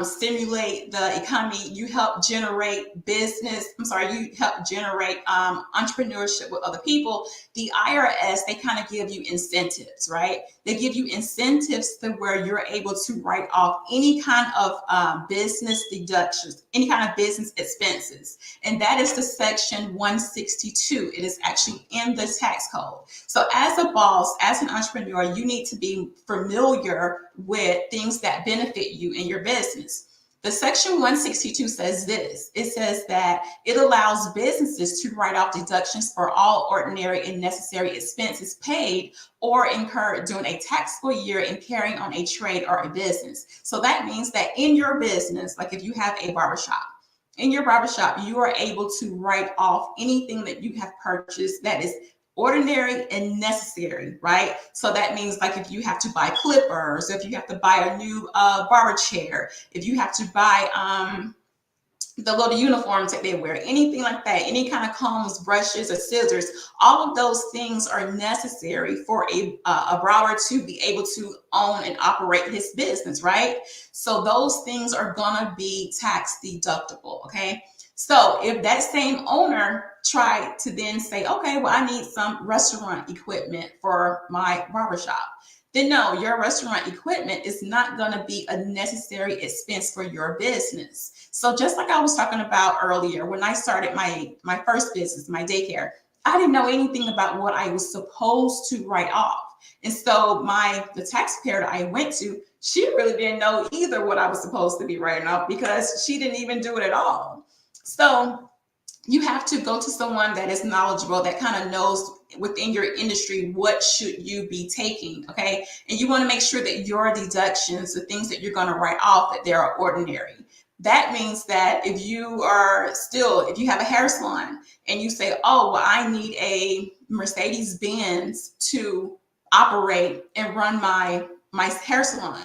stimulate the economy, you help generate you help generate entrepreneurship with other people. The IRS, they kind of give you incentives, right? They give you incentives to where you're able to write off any kind of business deductions, any kind of business expenses. And that is the section 162. It is actually in the tax code. So as a boss, as an entrepreneur, you need to be familiar with things that benefit you in your business. The section 162 says this. It says that it allows businesses to write off deductions for all ordinary and necessary expenses paid or incurred during a taxable year in carrying on a trade or a business. So that means that in your business, like if you have a barbershop, in your barbershop, you are able to write off anything that you have purchased that is ordinary and necessary, right? So that means like if you have to buy clippers, if you have to buy a new barber chair, if you have to buy the little uniforms that they wear, anything like that, any kind of combs, brushes, or scissors, all of those things are necessary for a barber to be able to own and operate his business, right? So those things are gonna be tax deductible, okay? So if that same owner tried to then say, okay, well, I need some restaurant equipment for my barbershop, then no, your restaurant equipment is not going to be a necessary expense for your business. So just like I was talking about earlier, when I started my first business, my daycare, I didn't know anything about what I was supposed to write off. And so the taxpayer that I went to, she really didn't know either what I was supposed to be writing off, because she didn't even do it at all. So you have to go to someone that is knowledgeable, that kind of knows within your industry what should you be taking, okay? And you want to make sure that your deductions, the things that you're going to write off, that they are ordinary. That means that if you have a hair salon and you say, oh, well, I need a Mercedes-Benz to operate and run my hair salon,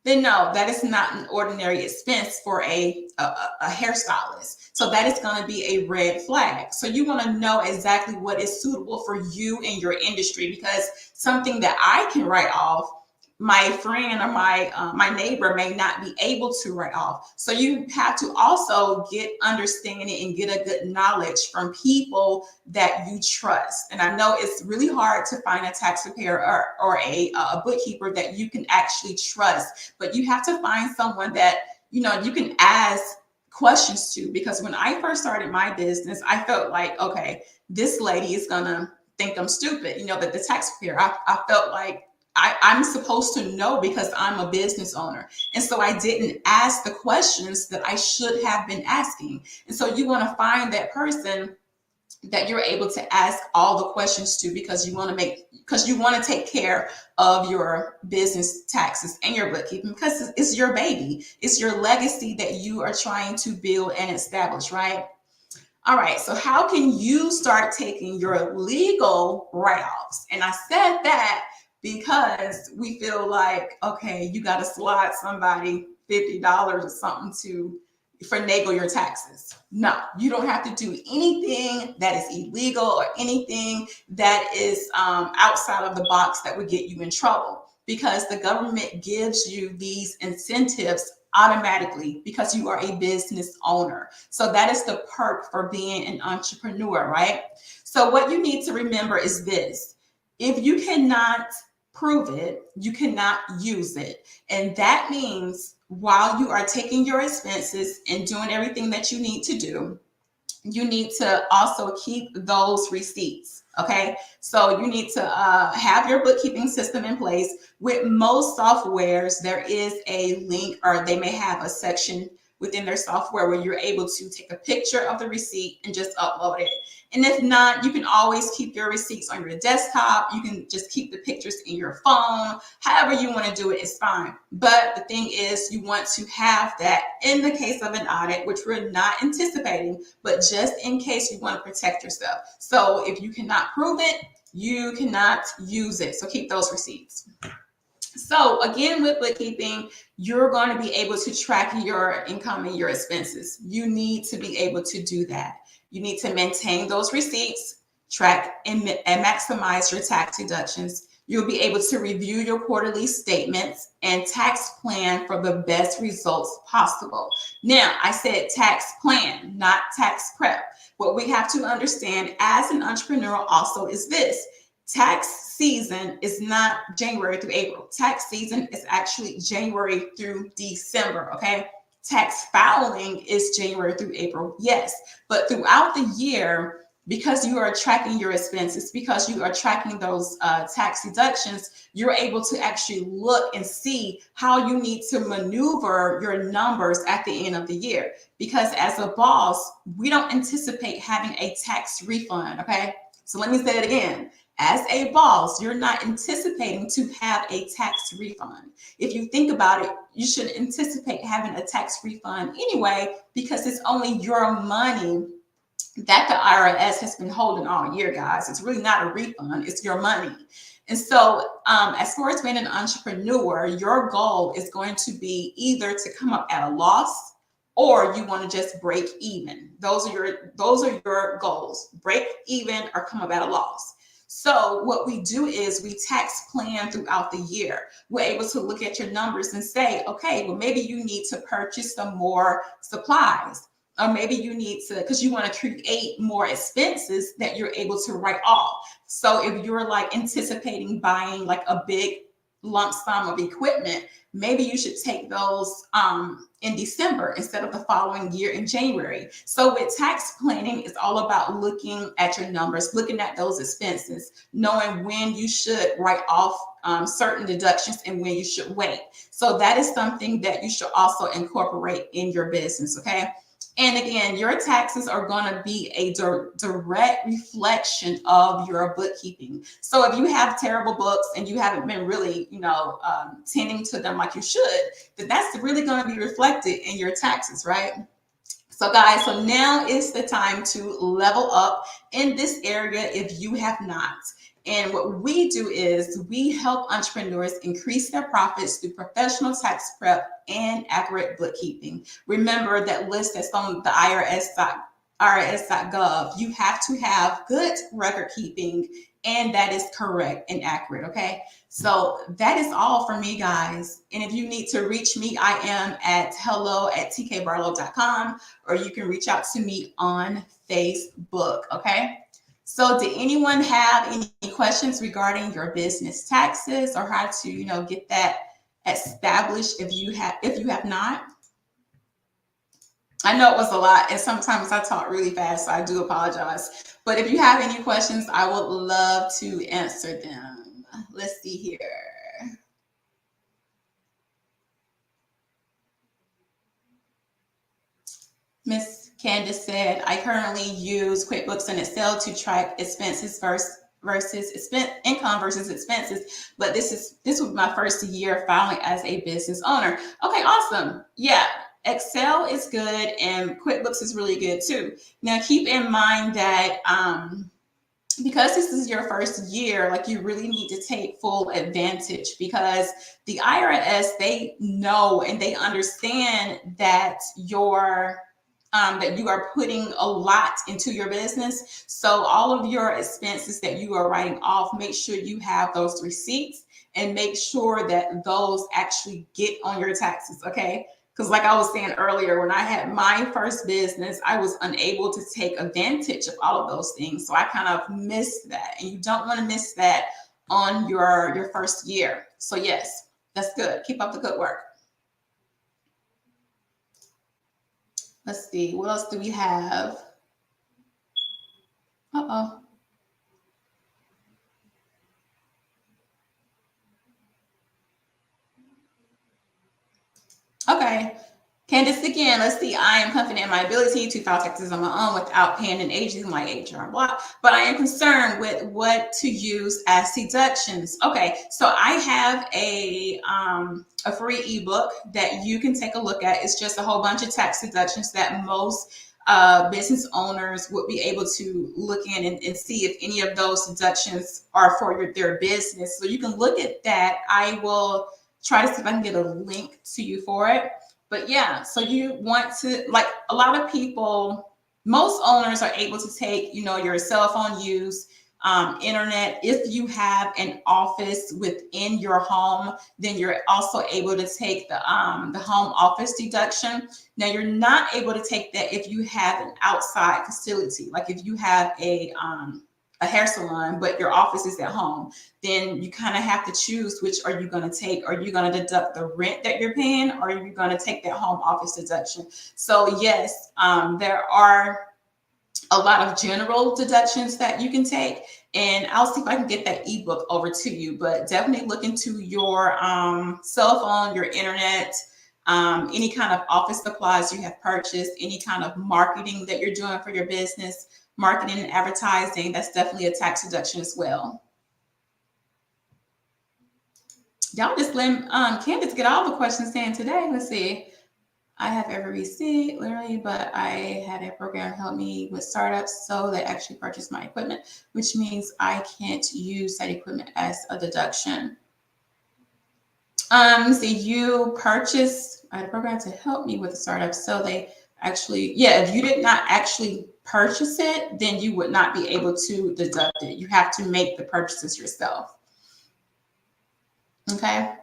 then no, that is not an ordinary expense for a hairstylist. So that is going to be a red flag. So you want to know exactly what is suitable for you in your industry, because something that I can write off, my friend or my neighbor may not be able to write off. So you have to also get understanding and get a good knowledge from people that you trust. And I know it's really hard to find a tax preparer or a bookkeeper that you can actually trust, but you have to find someone that you can ask questions to. Because when I first started my business, I felt like, okay, this lady is gonna think I'm stupid, that the tax preparer, I felt like I'm supposed to know because I'm a business owner. And so I didn't ask the questions that I should have been asking. And so you want to find that person that you're able to ask all the questions to, because you want to take care of your business taxes and your bookkeeping, because it's your baby. It's your legacy that you are trying to build and establish, right? All right, so how can you start taking your legal write-offs? And I said that because we feel like, okay, you got to slide somebody $50 or something to finagle your taxes. No, you don't have to do anything that is illegal or anything that is outside of the box that would get you in trouble, because the government gives you these incentives automatically because you are a business owner. So that is the perk for being an entrepreneur, right? So what you need to remember is this: if you cannot prove it, you cannot use it. And that means while you are taking your expenses and doing everything that you need to do, you need to also keep those receipts. Okay, so you need to have your bookkeeping system in place. With most softwares, there is a link, or they may have a section within their software where you're able to take a picture of the receipt and just upload it. And if not, you can always keep your receipts on your desktop. You can just keep the pictures in your phone. However you want to do it is fine. But the thing is, you want to have that in the case of an audit, which we're not anticipating, but just in case you want to protect yourself. So if you cannot prove it, you cannot use it. So keep those receipts. So again, with bookkeeping, you're going to be able to track your income and your expenses. You need to be able to do that. You need to maintain those receipts, track and maximize your tax deductions. You'll be able to review your quarterly statements and tax plan for the best results possible. Now, I said tax plan, not tax prep. What we have to understand as an entrepreneur also is this: tax season is not January through April. Tax season is actually January through December, okay? Tax filing is January through April, yes. But throughout the year, because you are tracking your expenses, because you are tracking those tax deductions, you're able to actually look and see how you need to maneuver your numbers at the end of the year. Because as a boss, we don't anticipate having a tax refund, okay? So let me say it again. As a boss, you're not anticipating to have a tax refund. If you think about it, you should anticipate having a tax refund anyway, because it's only your money that the IRS has been holding all year, guys. It's really not a refund, it's your money. And so as far as being an entrepreneur, your goal is going to be either to come up at a loss, or you want to just break even. Those are your goals: break even or come up at a loss. So what we do is we tax plan throughout the year. We're able to look at your numbers and say, okay, well, maybe you need to purchase some more supplies, or maybe you need to, because you want to create more expenses that you're able to write off. So if you're like anticipating buying like a big lump sum of equipment, maybe you should take those in December instead of the following year in January. So with tax planning, it's all about looking at your numbers, looking at those expenses, knowing when you should write off certain deductions and when you should wait. So that is something that you should also incorporate in your business, okay? And again, your taxes are going to be a direct reflection of your bookkeeping. So if you have terrible books and you haven't been really, tending to them like you should, then that's really going to be reflected in your taxes, right? So guys, so now is the time to level up in this area if you have not. And what we do is we help entrepreneurs increase their profits through professional tax prep and accurate bookkeeping. Remember that list that's on the IRS.gov. You have to have good record keeping, and that is correct and accurate, okay? So that is all for me, guys. And if you need to reach me, I am at hello@tkbarlow.com, or you can reach out to me on Facebook, okay? So did anyone have any questions regarding your business taxes, or how to, get that established if you have not? I know it was a lot, and sometimes I talk really fast, so I do apologize. But if you have any questions, I would love to answer them. Let's see here. Miss Candace said, I currently use QuickBooks and Excel to track expenses versus income versus expenses. But this was my first year filing as a business owner. Okay, awesome. Yeah, Excel is good and QuickBooks is really good too. Now keep in mind that because this is your first year, like you really need to take full advantage because the IRS, they know and they understand that that you are putting a lot into your business. So all of your expenses that you are writing off, make sure you have those receipts and make sure that those actually get on your taxes. Okay. Because, like I was saying earlier, when I had my first business, I was unable to take advantage of all of those things. So I kind of missed that. And you don't want to miss that on your first year. So, yes, that's good. Keep up the good work. Let's see. What else do we have? Uh-oh. Okay. Candace again, let's see. I am confident in my ability to file taxes on my own without paying an agent like HR block, but I am concerned with what to use as deductions. Okay, so I have a free ebook that you can take a look at. It's just a whole bunch of tax deductions that most business owners would be able to look in and see if any of those deductions are for their business. So you can look at that. I will try to see if I can get a link to you for it. But yeah, so you want to, like a lot of people, most owners are able to take, your cell phone use, internet. If you have an office within your home, then you're also able to take the home office deduction. Now you're not able to take that if you have an outside facility, like if you have a hair salon, but your office is at home, then you kind of have to choose which are you going to take. Are you going to deduct the rent that you're paying, or are you going to take that home office deduction? So yes, there are a lot of general deductions that you can take, and I'll see if I can get that ebook over to you. But definitely look into your cell phone, your internet, any kind of office supplies you have purchased, any kind of marketing that you're doing for your business, marketing and advertising. That's definitely a tax deduction as well. Y'all just let Candace get all the questions in today. Let's see. I have every receipt, literally, but I had a program help me with startups, so they actually purchased my equipment, which means I can't use that equipment as a deduction. So you purchased, I had a program to help me with the startup, so they actually, yeah, if you did not actually purchase it, then you would not be able to deduct it. You have to make the purchases yourself. Okay.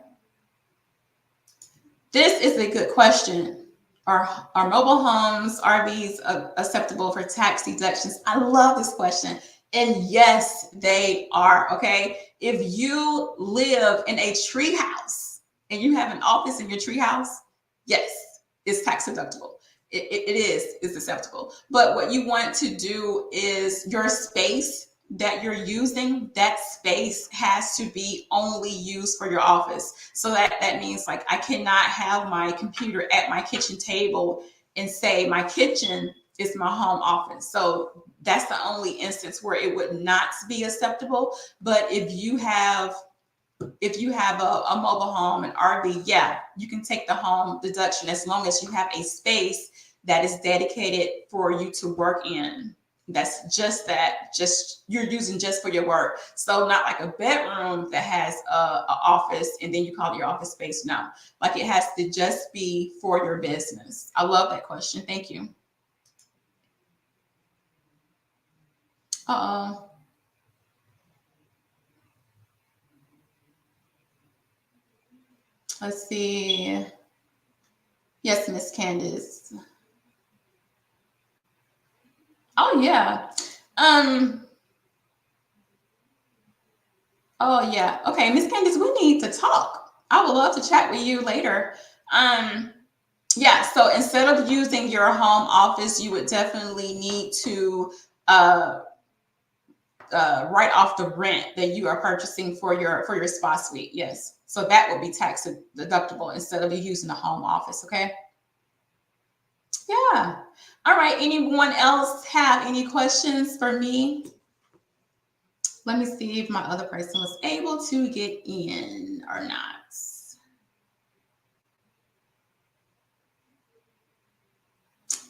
This is a good question. Are mobile homes, RVs acceptable for tax deductions? I love this question. And yes, they are. Okay. If you live in a tree house and you have an office in your tree house, yes, it's tax deductible. It's acceptable. But what you want to do is your space that you're using, that space has to be only used for your office. So that means, like, I cannot have my computer at my kitchen table and say my kitchen is my home office. So that's the only instance where it would not be acceptable. But if you have a mobile home, an RV, yeah, you can take the home deduction as long as you have a space that is dedicated for you to work in. That's just you're using just for your work. So not like a bedroom that has a office and then you call it your office space. No, like it has to just be for your business. I love that question. Thank you. Uh-oh. Let's see. Yes, Miss Candace. Oh yeah. Oh yeah. Okay, Miss Candace, we need to talk. I would love to chat with you later. Yeah, so instead of using your home office, you would definitely need to uh, write off the rent that you are purchasing for your spa suite. Yes, so that would be tax deductible instead of you using the home office. Okay. Yeah. All right. Anyone else have any questions for me? Let me see if my other person was able to get in or not.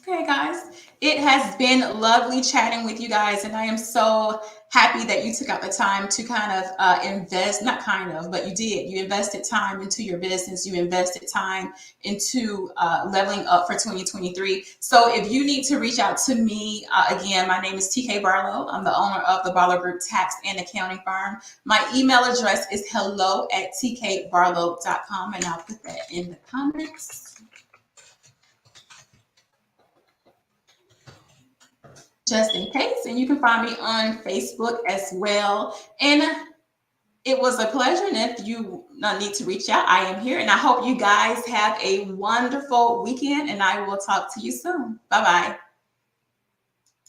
Okay, guys, it has been lovely chatting with you guys, and I am so happy that you took out the time to kind of invest, not kind of, but you did. You invested time into your business, you invested time into leveling up for 2023. So if you need to reach out to me, again, my name is TK Barlow. I'm the owner of the Barlow Group Tax and Accounting Firm. My email address is hello@tkbarlow.com, and I'll put that in the comments, just in case. And you can find me on Facebook as well. And it was a pleasure. And if you need to reach out, I am here. And I hope you guys have a wonderful weekend. And I will talk to you soon. Bye bye.